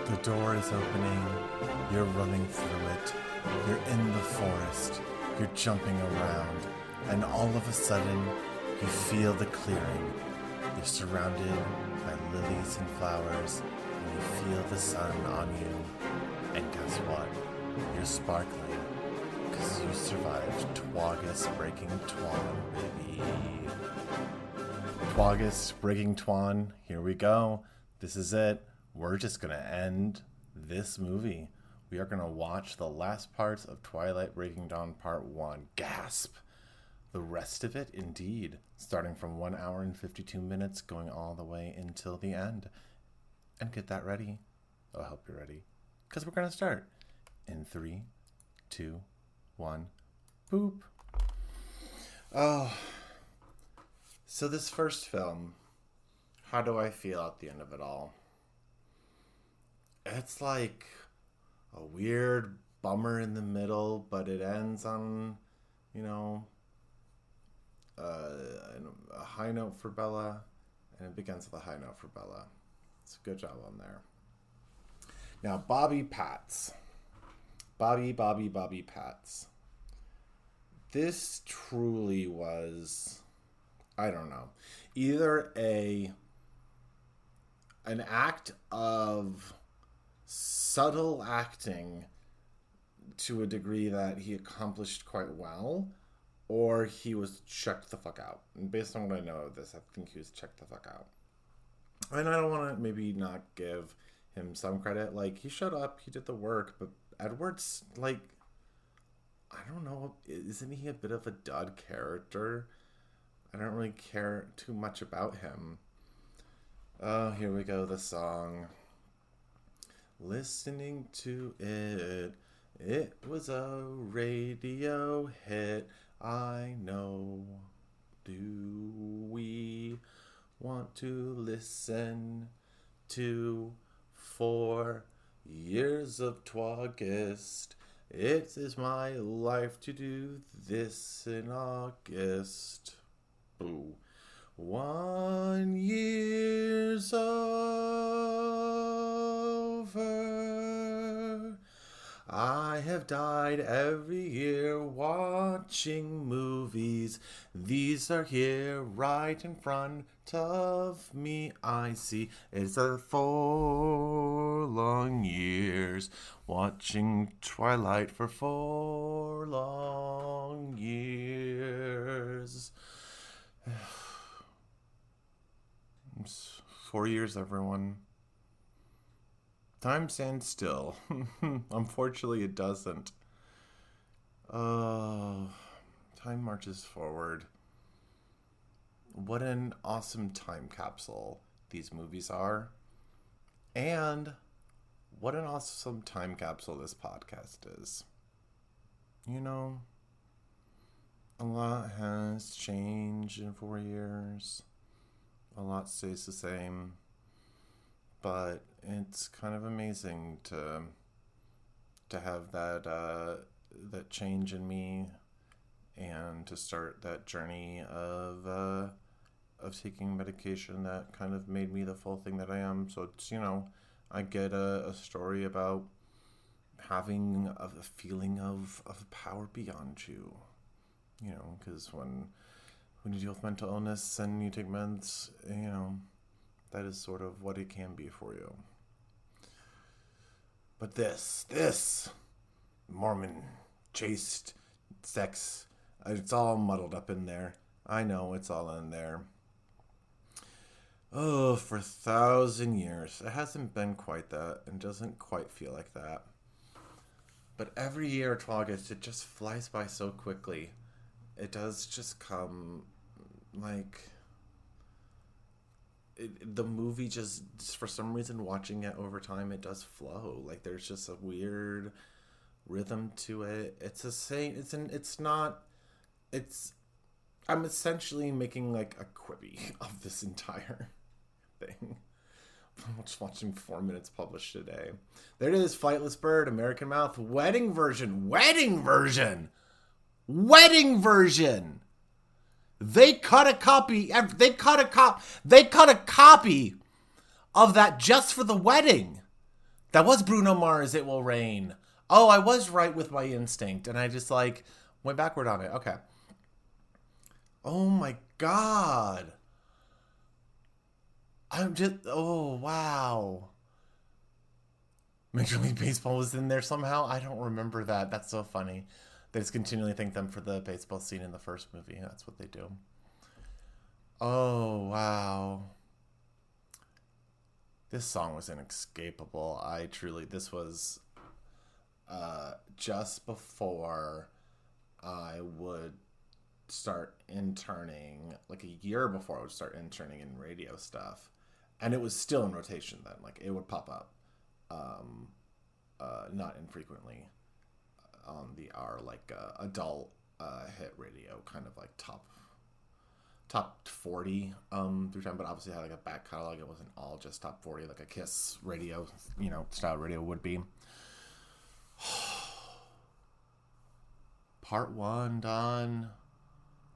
The door is opening, you're running through it, you're in the forest, you're jumping around, and all of a sudden, you feel the clearing. You're surrounded by lilies and flowers, and you feel the sun on you. And guess what? You're sparkling, because you survived Twagus breaking Twawn, baby. Twagus breaking Twawn, here we go. This is it. We're just going to end this movie. We are going to watch the last parts of Twilight Breaking Dawn Part 1. Gasp! The rest of it, indeed, starting from 1 hour and 52 minutes, going all the way until the end. And get that ready. I hope you're ready. Because we're going to start in 3, 2, 1, boop. Oh. So this first film, how do I feel at the end of it all? It's like a weird bummer in the middle, but it ends on, a high note for Bella, and it begins with a high note for Bella. It's a good job on there. Now, Bobby Pats. Bobby Pats. This truly was, I don't know, either an act of subtle acting to a degree that he accomplished quite well, or he was checked the fuck out. And based on what I know of this, I think he was checked the fuck out. And I don't want to maybe not give him some credit. Like, he showed up, he did the work, but Edward's, like, I don't know, isn't he a bit of a dud character? I don't really care too much about him. Oh, here we go, the song. Listening to it, it was a radio hit. I know. Do we want to listen to 4 years of Twagist? It is my life to do this in August. Boo. 1 year's over. I have died every year watching movies. These are here right in front of me. I see it's 4 long years watching Twilight for 4 long years. 4 years, everyone. Time stands still. Unfortunately, it doesn't. Time marches forward. What an awesome time capsule these movies are. And what an awesome time capsule this podcast is. A lot has changed in 4 years. A lot stays the same. But it's kind of amazing to have that change in me, and to start that journey of taking medication that kind of made me the full thing that I am. So it's, I get a story about having a feeling of power beyond you, because when you deal with mental illness and you take meds, that is sort of what it can be for you. But this Mormon, chaste, sex, it's all muddled up in there. I know it's all in there. Oh, for 1,000 years. It hasn't been quite that, and doesn't quite feel like that. But every year at August, it just flies by so quickly. It does just come, like... the movie just for some reason, watching it over time, it does flow. Like, there's just a weird rhythm to it. I'm essentially making like a quippy of this entire thing. I'm just watching 4 minutes published today. There it is, Flightless Bird, American Mouth, wedding version. They cut a copy of that just for the wedding. That was Bruno Mars, It Will Rain. Oh, I was right with my instinct, and I just like went backward on it. Okay. Oh my god. I'm just, oh wow. Major League Baseball was in there somehow. I don't remember that. That's so funny. They just continually thank them for the baseball scene in the first movie. That's what they do. Oh wow. This song was inescapable. This was just before I would start interning, like a year before I would start interning in radio stuff. And it was still in rotation then. Like, it would pop up, not infrequently, on the our like adult hit radio, kind of like top 40 through time, but obviously had like a back catalog. It wasn't all just top 40 like a Kiss radio, style radio would be. Part 1 done.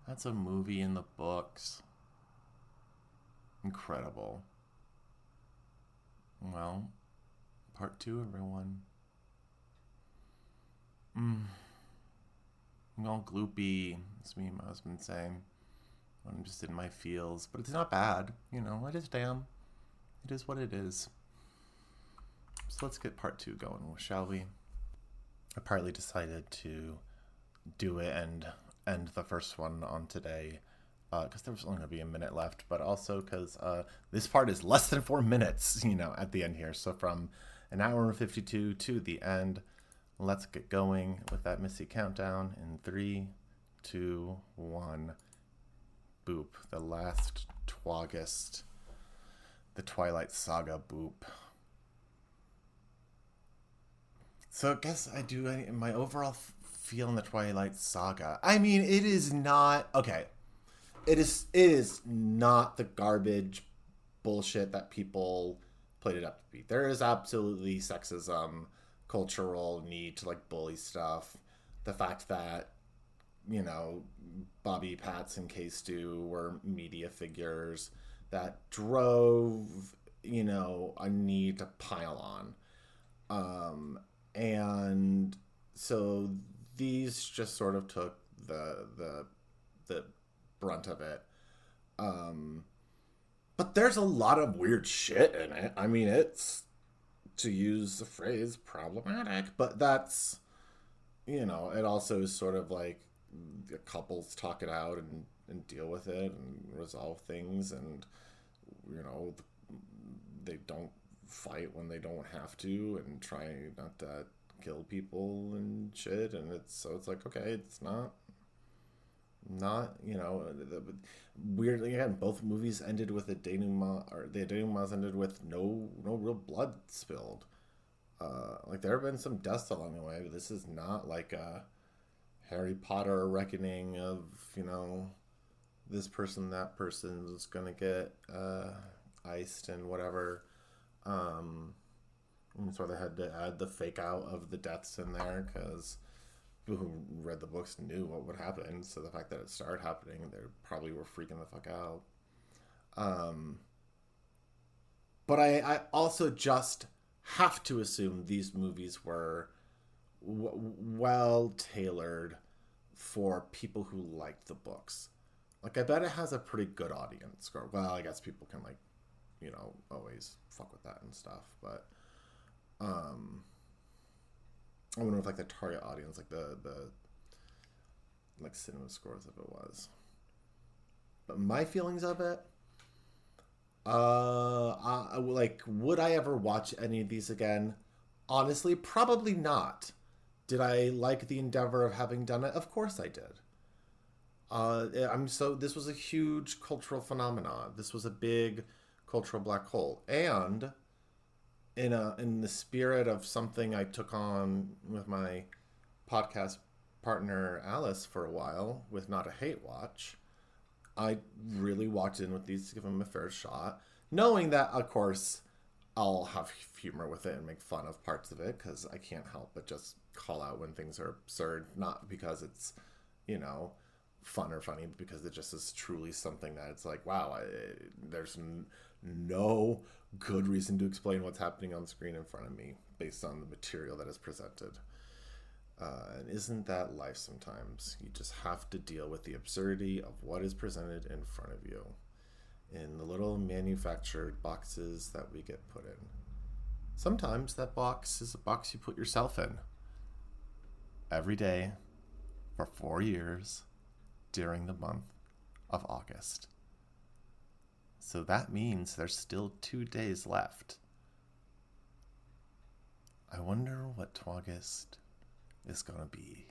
That's a movie in the books. Incredible. Well, part 2, everyone. I'm all gloopy. That's me and my husband saying. I'm just in my feels. But it's not bad. It is damn. It is what it is. So let's get part 2 going, shall we? I partly decided to do it and end the first one on today because there was only going to be a minute left, but also because this part is less than 4 minutes, at the end here. So from an hour and 52 to the end, let's get going with that Missy countdown in 3, 2, 1. Boop. The last Twagist. The Twilight Saga boop. So I guess my overall feel in the Twilight Saga. I mean, it is not, okay. It is not the garbage bullshit that people played it up to be. There is absolutely sexism, cultural need to like bully stuff. The fact that, Bobby Patz and K-Stu were media figures that drove, a need to pile on. And so these just sort of took the brunt of it. But there's a lot of weird shit in it. I mean, it's, to use the phrase, problematic, but that's, it also is sort of like the couples talk it out and deal with it and resolve things, and they don't fight when they don't have to and try not to kill people and shit, and it's like, okay, it's not weirdly, again, both movies ended with the denouement ended with no real blood spilled. Like, there have been some deaths along the way, but this is not like a Harry Potter reckoning of, this person, that person is gonna get iced and whatever. And so they had to add the fake out of the deaths in there because people who read the books knew what would happen. So the fact that it started happening, they probably were freaking the fuck out. But I also just have to assume these movies were well tailored for people who liked the books. Like, I bet it has a pretty good audience score. Well, I guess people can, like, always fuck with that and stuff. But I wonder if, like, the target audience, like the like cinema scores of it was. But my feelings of it, would I ever watch any of these again? Honestly, probably not. Did I like the endeavor of having done it? Of course I did. This was a huge cultural phenomenon. This was a big cultural black hole. And in the spirit of something I took on with my podcast partner Alice for a while with Not a Hate Watch, I really walked in with these to give them a fair shot, knowing that, of course, I'll have humor with it and make fun of parts of it, because I can't help but just call out when things are absurd, not because it's, fun or funny, because it just is truly something that it's like, wow, there's no good reason to explain what's happening on screen in front of me based on the material that is presented. And isn't that life sometimes? You just have to deal with the absurdity of what is presented in front of you in the little manufactured boxes that we get put in. Sometimes that box is a box you put yourself in every day for 4 years during the month of August. So that means there's still 2 days left. I wonder what Twagist is going to be.